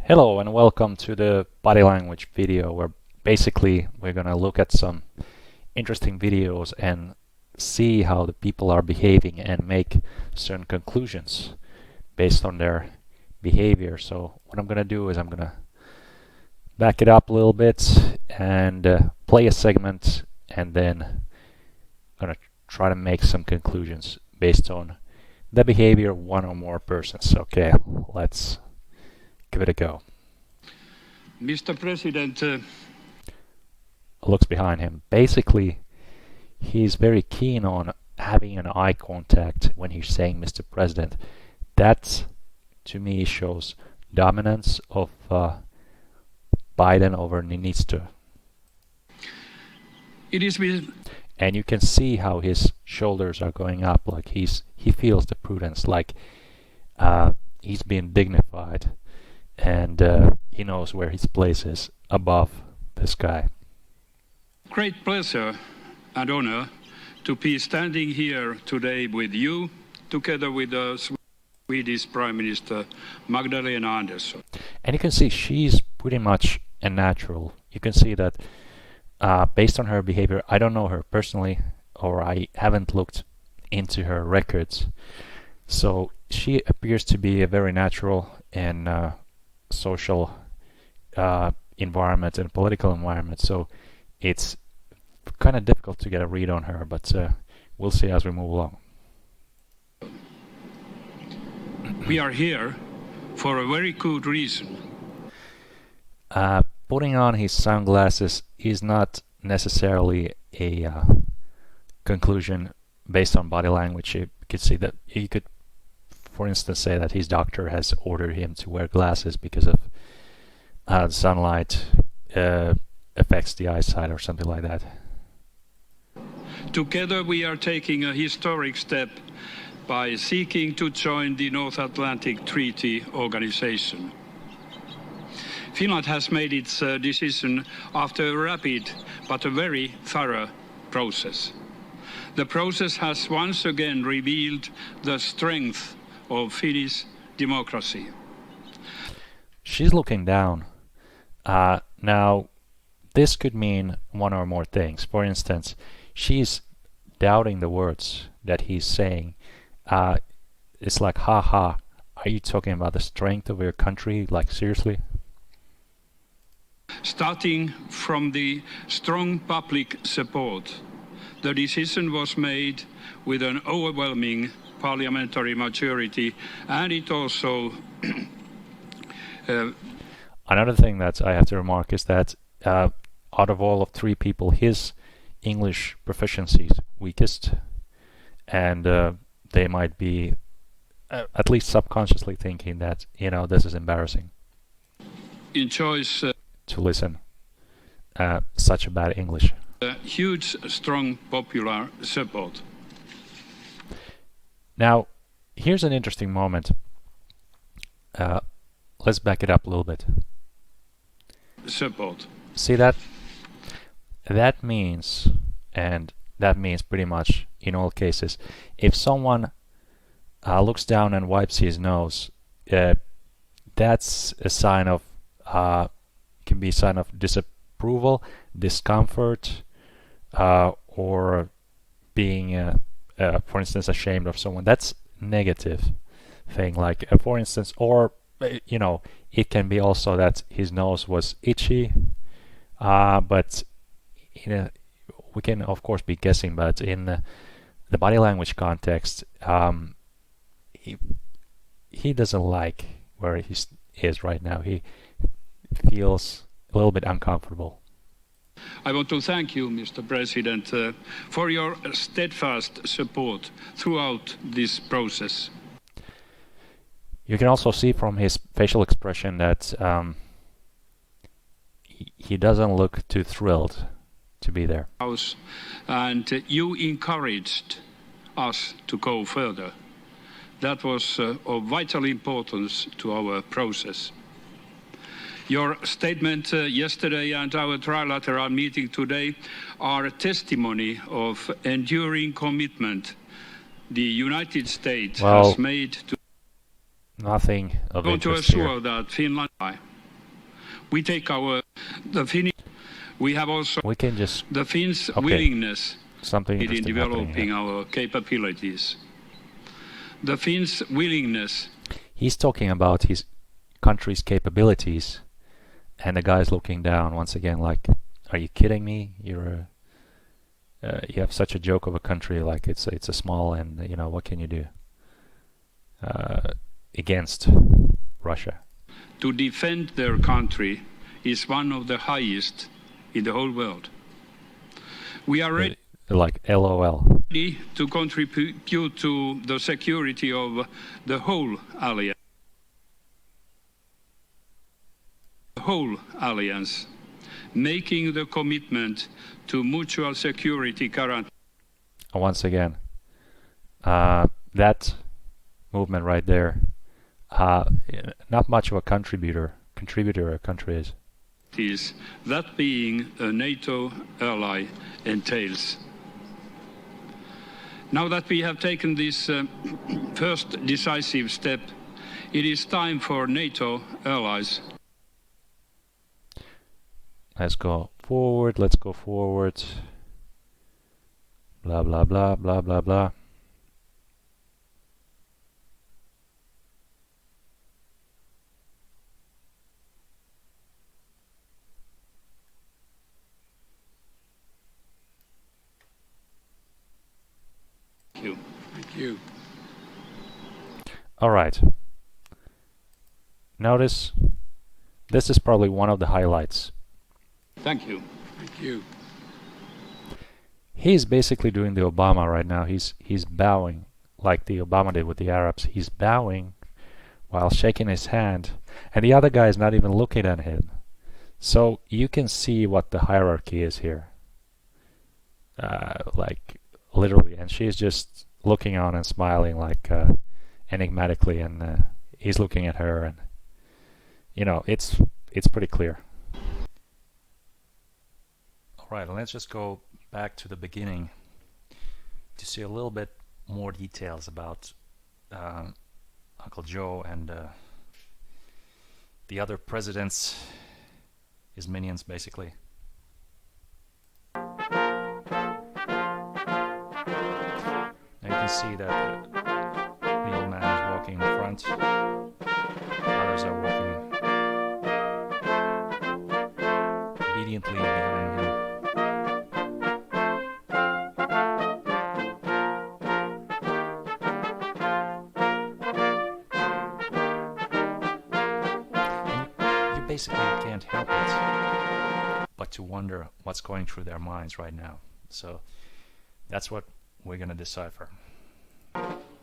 Hello and welcome to the body language video where basically we're going to look at some interesting videos and see how the people are behaving and make certain conclusions based on their behavior. So what I'm going to do is I'm going to back it up a little bit and play a segment, and then going to try to make some conclusions based on the behavior of one or more persons. Okay, let's give it a go. Mr. President, Looks behind him. Basically, he's very keen on having an eye contact when he's saying Mr. President. That, to me, shows dominance of Biden over Niinistö. it is with And you can see how his shoulders are going up, like he feels the prudence, like he's being dignified, and he knows where his place is above this guy. great pleasure and honor to be standing here today with you, together with the Swedish Prime Minister Magdalena Andersson. And you can see she's pretty much a natural. You can see that based on her behavior. I don't know her personally, or I haven't looked into her records. So she appears to be a very natural and social environment and political environment. So it's kind of difficult to get a read on her, but we'll see as we move along. We are here for a very good reason. Putting on his sunglasses is not necessarily a conclusion based on body language. You could see that you could, for instance, say that his doctor has ordered him to wear glasses because of sunlight affects the eyesight or something like that. Together we are taking a historic step by seeking to join the North Atlantic Treaty Organization. Finland has made its decision after a rapid but a very thorough process. The process has once again revealed the strength of Finnish democracy. She's looking down. Now, this could mean one or more things. For instance, she's doubting the words that he's saying. It's like, haha, are you talking about the strength of your country? Like, seriously? Starting from the strong public support, the decision was made with an overwhelming parliamentary majority, and it also Another thing that I have to remark is that out of all of three people, his English proficiency is weakest, and they might be at least subconsciously thinking that, this is embarrassing enjoys to listen such a bad English. huge, strong popular support. Now, here's an interesting moment. Let's back it up a little bit. Support. See that? That means, and that means pretty much in all cases, if someone looks down and wipes his nose, that's a sign of, can be a sign of disapproval, discomfort, or being, for instance, ashamed of someone. That's negative thing. Like, for instance, or it can be also that his nose was itchy, but we can of course be guessing, but in the body language context, he doesn't like where he is right now. He feels a little bit uncomfortable. I want to thank you, Mr. President, for your steadfast support throughout this process. You can also see from his facial expression that he doesn't look too thrilled to be there. And you encouraged us to go further. That was of vital importance to our process. Your statement yesterday and our trilateral meeting today are a testimony of enduring commitment the United States has made to Nothing of want to interest assure here. that Finland We take the Finnish. We have also We can just the Finns' okay. willingness Something in interesting developing happening our capabilities. The Finns' willingness. He's talking about his country's capabilities, and the guy's looking down once again like, are you kidding me? You have such a joke of a country, like it's a small, and what can you do against Russia? To defend their country is one of the highest in the whole world. We are ready like LOL. To contribute to the security of the whole alliance. The whole alliance, making the commitment to mutual security guarantee. Once again, that movement right there, not much of a contributor a country is. That being a NATO ally entails. Now that we have taken this first decisive step, it is time for NATO allies. Let's go forward. Blah, blah, blah, blah, blah, blah. Thank you. All right. Notice, this is probably one of the highlights. Thank you. Thank you. He's basically doing the Obama right now. He's bowing like the Obama did with the Arabs. He's bowing while shaking his hand, and the other guy is not even looking at him. So you can see what the hierarchy is here. Like literally, and she's just looking on and smiling like enigmatically, and he's looking at her, and it's pretty clear. Alright, let's just go back to the beginning to see a little bit more details about Uncle Joe and the other presidents, his minions basically. Now you can see that the old man is walking in front, others are walking obediently behind him. Basically, you can't help it but to wonder what's going through their minds right now. So that's what we're going to decipher.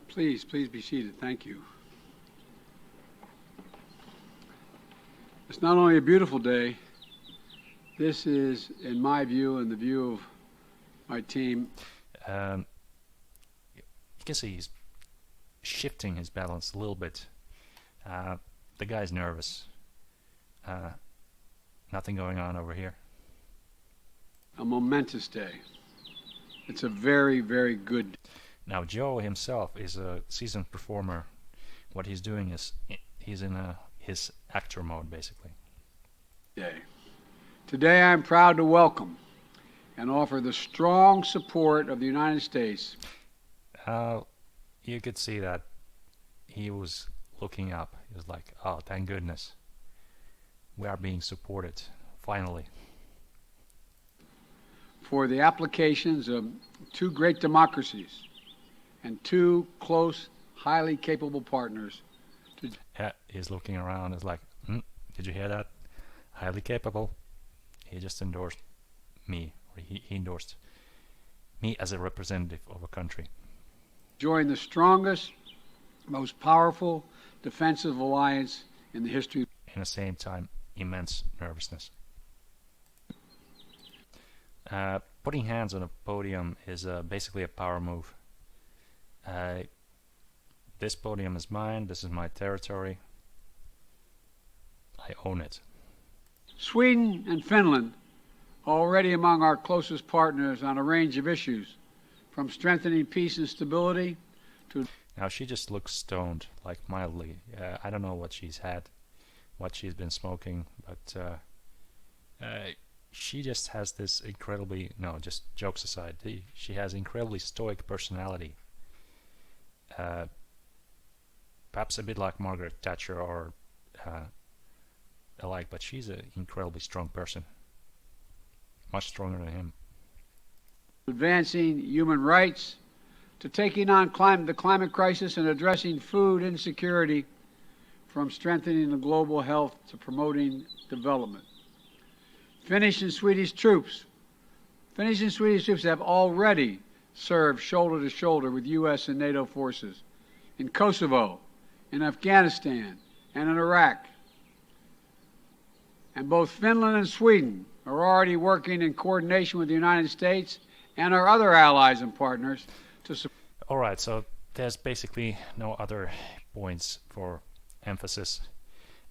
Please be seated. Thank you. It's not only a beautiful day, this is, in my view and the view of my team. You can see he's shifting his balance a little bit. The guy's nervous. Nothing going on over here. A momentous day. It's a very, very good. Now Joe himself is a seasoned performer. What he's doing is he's in his actor mode basically. Today I'm proud to welcome and offer the strong support of the United States. You could see that he was looking up. He was like, oh, thank goodness. We are being supported, finally. For the applications of two great democracies and two close, highly capable partners. Yeah, he's looking around. It's like, did you hear that? Highly capable. He just endorsed me. Or he endorsed me as a representative of a country. Join the strongest, most powerful defensive alliance in the history. In the same time, immense nervousness. Putting hands on a podium is basically a power move. This podium is mine, this is my territory. I own it. Sweden and Finland, already among our closest partners on a range of issues, from strengthening peace and stability to... Now she just looks stoned, like mildly. I don't know what she's had. what she's been smoking, but she just has this incredibly, no, just jokes aside, she has incredibly stoic personality. Perhaps a bit like Margaret Thatcher or alike, but she's an incredibly strong person, much stronger than him. Advancing human rights, to taking on the climate crisis and addressing food insecurity, from strengthening the global health to promoting development. Finnish and Swedish troops have already served shoulder to shoulder with U.S. and NATO forces in Kosovo, in Afghanistan, and in Iraq. And both Finland and Sweden are already working in coordination with the United States and our other allies and partners to support. Alright, so there's basically no other points for emphasis.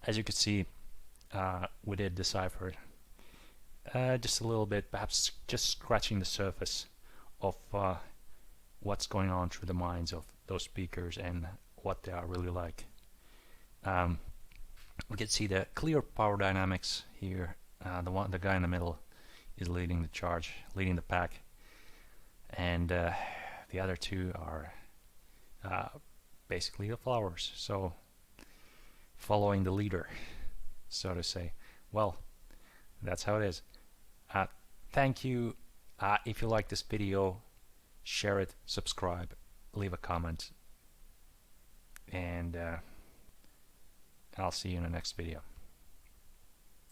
As you could see, we did decipher just a little bit, perhaps just scratching the surface of what's going on through the minds of those speakers and what they are really like. We can see the clear power dynamics here. The guy in the middle is leading the charge, leading the pack, and the other two are basically the followers, so following the leader, so to say. Well, that's how it is. Thank you. If you like this video, share it, subscribe, leave a comment, and I'll see you in the next video.